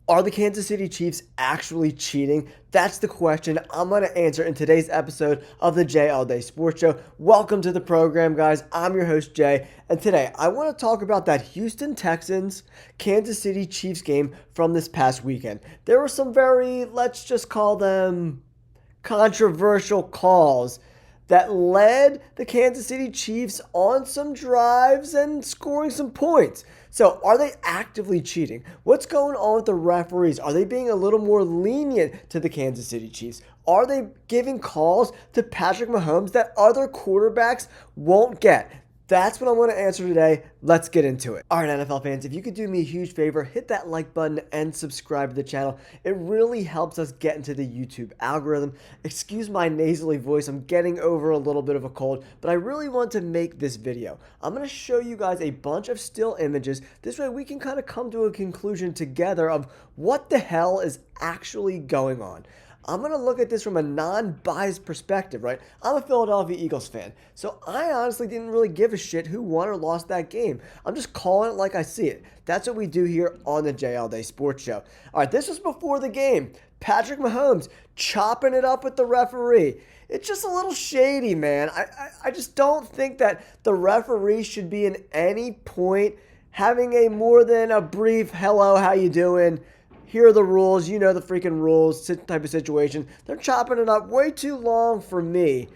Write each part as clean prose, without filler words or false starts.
Are the Kansas City Chiefs actually cheating? That's the question I'm going to answer in today's episode of the Jay All Day Sports Show. Welcome to the program, guys. I'm your host, Jay, and today I want to talk about that Houston Texans Kansas City Chiefs game from this past weekend. There were some very, let's just call them controversial calls that led the Kansas City Chiefs on some drives and scoring some points. So, are they actively cheating? What's going on with the referees? Are they being a little more lenient to the Kansas City Chiefs? Are they giving calls to Patrick Mahomes that other quarterbacks won't get? That's what I want to answer today. Let's get into it. All right, NFL fans, if you could do me a huge favor, hit that like button and subscribe to the channel. It really helps us get into the YouTube algorithm. Excuse my nasally voice. I'm getting over a little bit of a cold, but I really want to make this video. I'm going to show you guys a bunch of still images. This way we can kind of come to a conclusion together of what the hell is actually going on. I'm going to look at this from a non-biased perspective, right? I'm a Philadelphia Eagles fan, so I honestly didn't really give a shit who won or lost that game. I'm just calling it like I see it. That's what we do here on the Jay All Day Sports Show. All right, this was before the game. Patrick Mahomes chopping it up with the referee. It's just a little shady, man. I just don't think that the referee should be in any point having a more than a brief, hello, how you doing? Here are the rules. You know the freaking rules type of situation. They're chopping it up way too long for me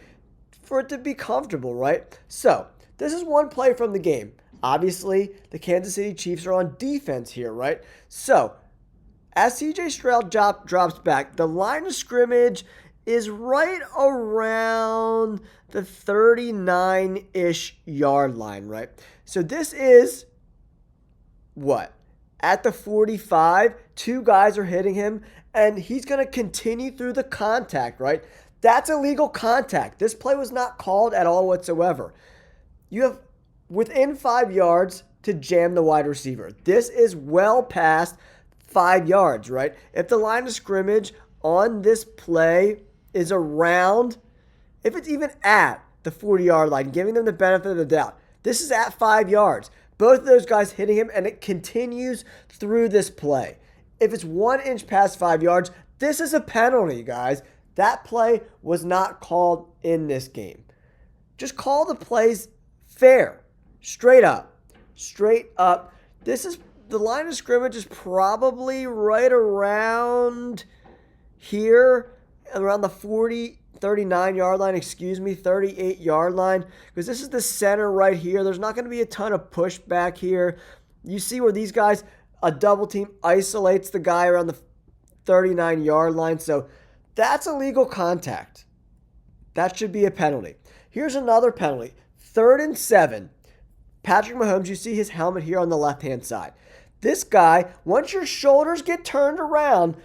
for it to be comfortable, right? So, this is one play from the game. Obviously, the Kansas City Chiefs are on defense here, right? So, as CJ Stroud drops back, the line of scrimmage is right around the 39-ish yard line, right? So, this is what? At the 45, two guys are hitting him, and he's going to continue through the contact, right? That's illegal contact. This play was not called at all whatsoever. You have within 5 yards to jam the wide receiver. This is well past 5 yards, right? If the line of scrimmage on this play is around, if it's even at the 40-yard line, giving them the benefit of the doubt, this is at 5 yards. Both of those guys hitting him, and it continues through this play. If it's 1 inch past 5 yards, this is a penalty, guys. That play was not called in this game. Just call the plays fair. Straight up. Straight up. This is, the line of scrimmage is probably right around here, around the 39-yard line, 38-yard line, because this is the center right here. There's not going to be a ton of pushback here. You see where these guys, a double team isolates the guy around the 39-yard line, so that's illegal contact. That should be a penalty. Here's another penalty. 3rd and 7. Patrick Mahomes, you see his helmet here on the left-hand side. This guy, once your shoulders get turned around,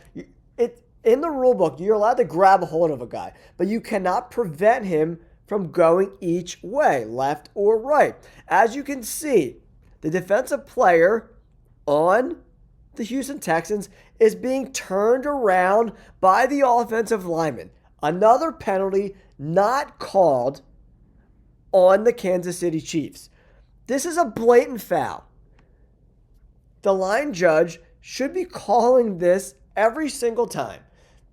in the rule book, you're allowed to grab a hold of a guy, but you cannot prevent him from going each way, left or right. As you can see, the defensive player on the Houston Texans is being turned around by the offensive lineman. Another penalty not called on the Kansas City Chiefs. This is a blatant foul. The line judge should be calling this every single time.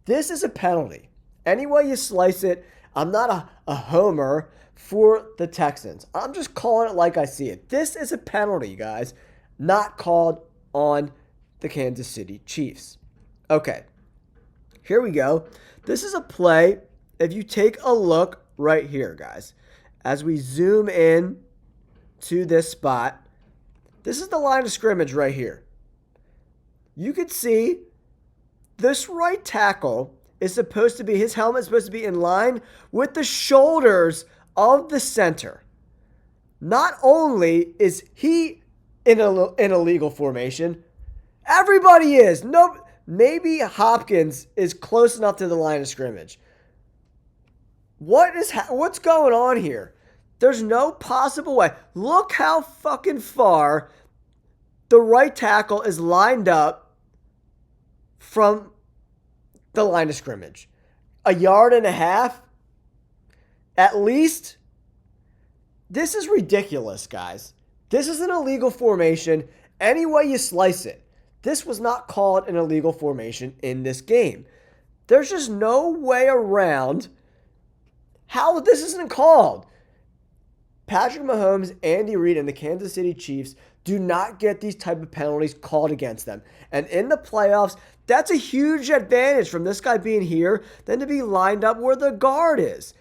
This is a penalty. Any way you slice it, I'm not a homer for the Texans. I'm just calling it like I see it. This is a penalty, guys, not called on the Kansas City Chiefs. Okay, here we go. This is a play. If you take a look right here, guys, as we zoom in to this spot, this is the line of scrimmage right here. You could see this right tackle is supposed to be, his helmet is supposed to be in line with the shoulders of the center. Not only is he in an illegal formation, everybody is. No, maybe Hopkins is close enough to the line of scrimmage. What's going on here? There's no possible way. Look how fucking far the right tackle is lined up from the line of scrimmage. 1.5 yards? At least? This is ridiculous, guys. This is an illegal formation any way you slice it. This was not called an illegal formation in this game. There's just no way around how this isn't called. Patrick Mahomes, Andy Reid, and the Kansas City Chiefs do not get these type of penalties called against them. And in the playoffs, that's a huge advantage from this guy being here than to be lined up where the guard is.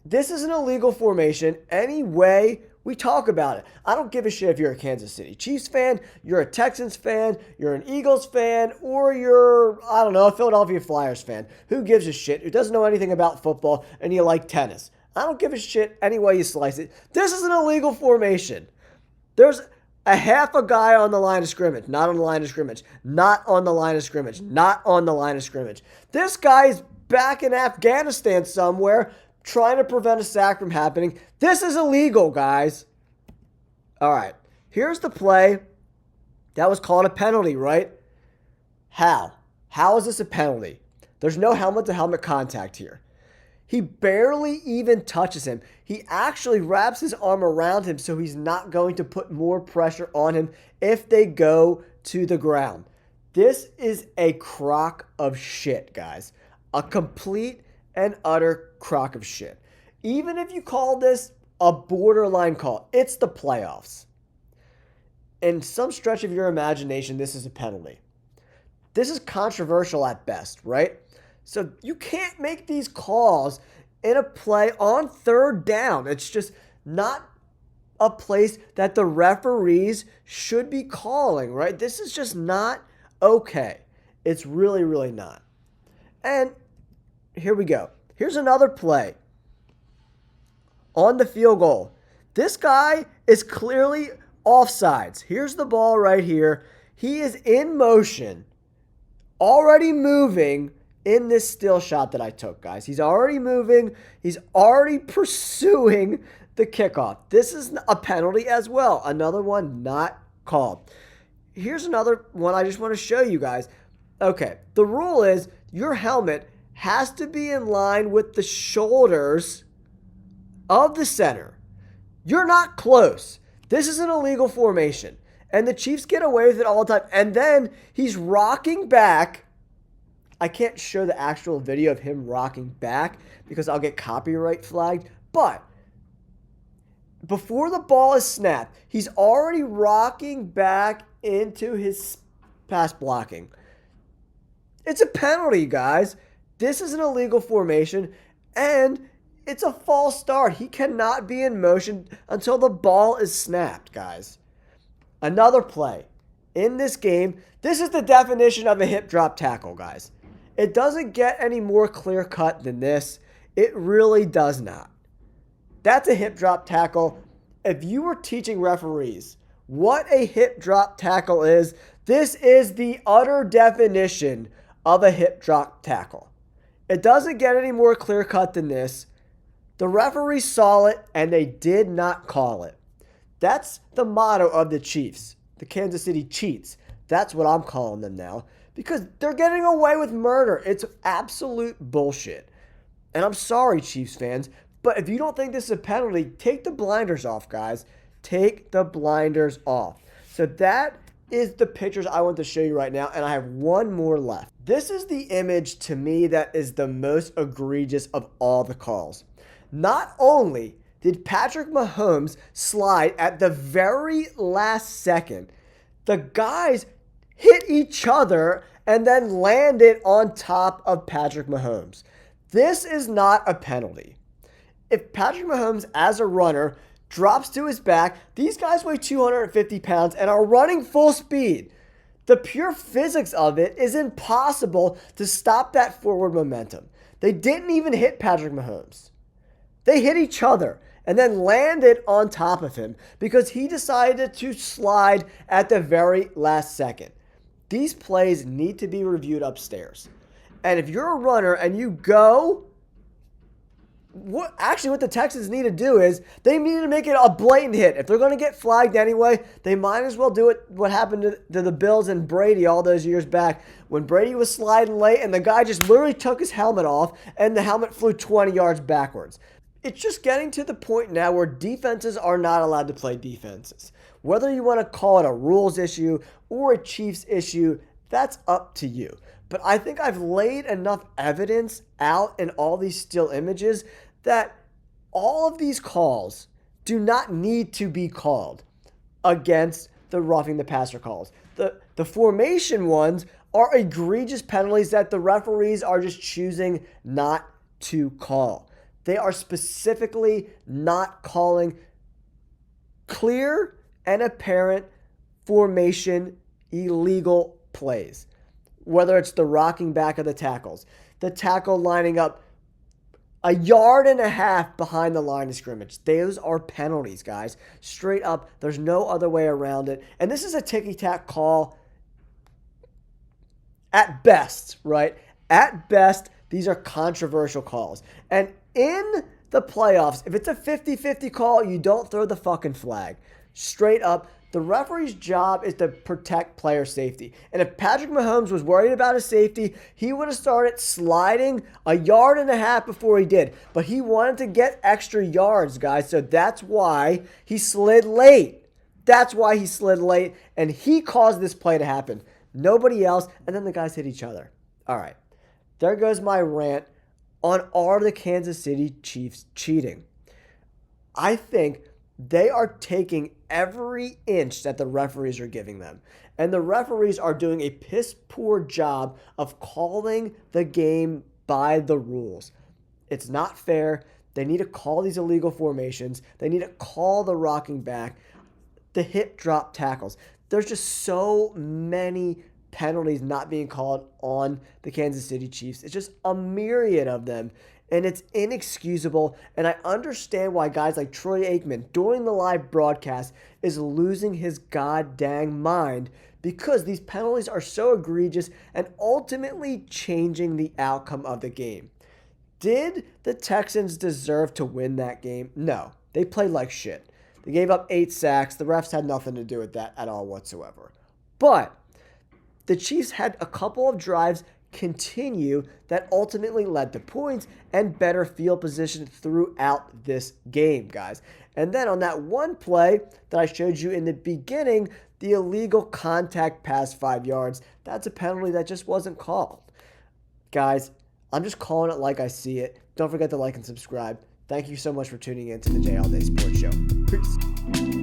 This is an illegal formation any way we talk about it. I don't give a shit if you're a Kansas City Chiefs fan, you're a Texans fan, you're an Eagles fan, or you're, I don't know, a Philadelphia Flyers fan. Who gives a shit? Who doesn't know anything about football and you like tennis? I don't give a shit any way you slice it. This is an illegal formation. There's a half a guy on the line of scrimmage, not on the line of scrimmage, not on the line of scrimmage, not on the line of scrimmage. This guy's back in Afghanistan somewhere trying to prevent a sack from happening. This is illegal, guys. All right, here's the play that was called a penalty, right? How? How is this a penalty? There's no helmet-to-helmet contact here. He barely even touches him. He actually wraps his arm around him so he's not going to put more pressure on him if they go to the ground. This is a crock of shit, guys. A complete and utter crock of shit. Even if you call this a borderline call, it's the playoffs. In some stretch of your imagination, this is a penalty. This is controversial at best, right? So you can't make these calls in a play on third down. It's just not a place that the referees should be calling, right? This is just not okay. It's really, really not. And here we go. Here's another play on the field goal. This guy is clearly offsides. Here's the ball right here. He is in motion, already moving in this still shot that I took, guys. He's already moving. He's already pursuing the kickoff. This is a penalty as well. Another one not called. Here's another one I just want to show you guys. Okay, the rule is your helmet has to be in line with the shoulders of the center. You're not close. This is an illegal formation. And the Chiefs get away with it all the time. And then he's rocking back. I can't show the actual video of him rocking back because I'll get copyright flagged. But before the ball is snapped, he's already rocking back into his pass blocking. It's a penalty, guys. This is an illegal formation, and it's a false start. He cannot be in motion until the ball is snapped, guys. Another play in this game. This is the definition of a hip drop tackle, guys. It doesn't get any more clear cut than this. It really does not. That's a hip drop tackle. If you were teaching referees what a hip drop tackle is, this is the utter definition of a hip drop tackle. It doesn't get any more clear cut than this. The referees saw it and they did not call it. That's the motto of the Chiefs, the Kansas City Cheats. That's what I'm calling them now because they're getting away with murder. It's absolute bullshit. And I'm sorry, Chiefs fans, but if you don't think this is a penalty, take the blinders off, guys. Take the blinders off. So that is the pictures I want to show you right now, and I have one more left. This is the image to me that is the most egregious of all the calls. Not only did Patrick Mahomes slide at the very last second, the guys hit each other and then landed on top of Patrick Mahomes. This is not a penalty. If Patrick Mahomes, as a runner, drops to his back, these guys weigh 250 pounds and are running full speed. The pure physics of it is impossible to stop that forward momentum. They didn't even hit Patrick Mahomes. They hit each other and then landed on top of him because he decided to slide at the very last second. These plays need to be reviewed upstairs. And if you're a runner and you go, what the Texans need to do is they need to make it a blatant hit. If they're going to get flagged anyway, they might as well do it what happened to the Bills and Brady all those years back when Brady was sliding late and the guy just literally took his helmet off and the helmet flew 20 yards backwards. It's just getting to the point now where defenses are not allowed to play defenses. Whether you want to call it a rules issue or a Chiefs issue, that's up to you. But I think I've laid enough evidence out in all these still images that all of these calls do not need to be called against the roughing the passer calls. The formation ones are egregious penalties that the referees are just choosing not to call. They are specifically not calling clear and apparent formation illegal plays. Whether it's the rocking back of the tackles, the tackle lining up a yard and a half behind the line of scrimmage. Those are penalties, guys. Straight up, there's no other way around it. And this is a ticky-tack call at best, right? At best, these are controversial calls. And in the playoffs, if it's a 50-50 call, you don't throw the fucking flag. Straight up, the referee's job is to protect player safety. And if Patrick Mahomes was worried about his safety, he would have started sliding a yard and a half before he did. But he wanted to get extra yards, guys. So that's why he slid late. That's why he slid late. And he caused this play to happen. Nobody else. And then the guys hit each other. All right. There goes my rant on are the Kansas City Chiefs cheating. I think they are taking every inch that the referees are giving them. And the referees are doing a piss poor job of calling the game by the rules. It's not fair. They need to call these illegal formations. They need to call the rocking back, the hip drop tackles. There's just so many penalties not being called on the Kansas City Chiefs. It's just a myriad of them. And it's inexcusable. And I understand why guys like Troy Aikman during the live broadcast is losing his goddamn mind, because these penalties are so egregious and ultimately changing the outcome of the game. Did the Texans deserve to win that game? No. They played like shit. They gave up 8 sacks. The refs had nothing to do with that at all whatsoever. But the Chiefs had a couple of drives continue that ultimately led to points and better field position throughout this game, guys. And then on that one play that I showed you in the beginning, the illegal contact past 5 yards, that's a penalty that just wasn't called. Guys, I'm just calling it like I see it. Don't forget to like and subscribe. Thank you so much for tuning in to the J All Day Sports Show. Peace.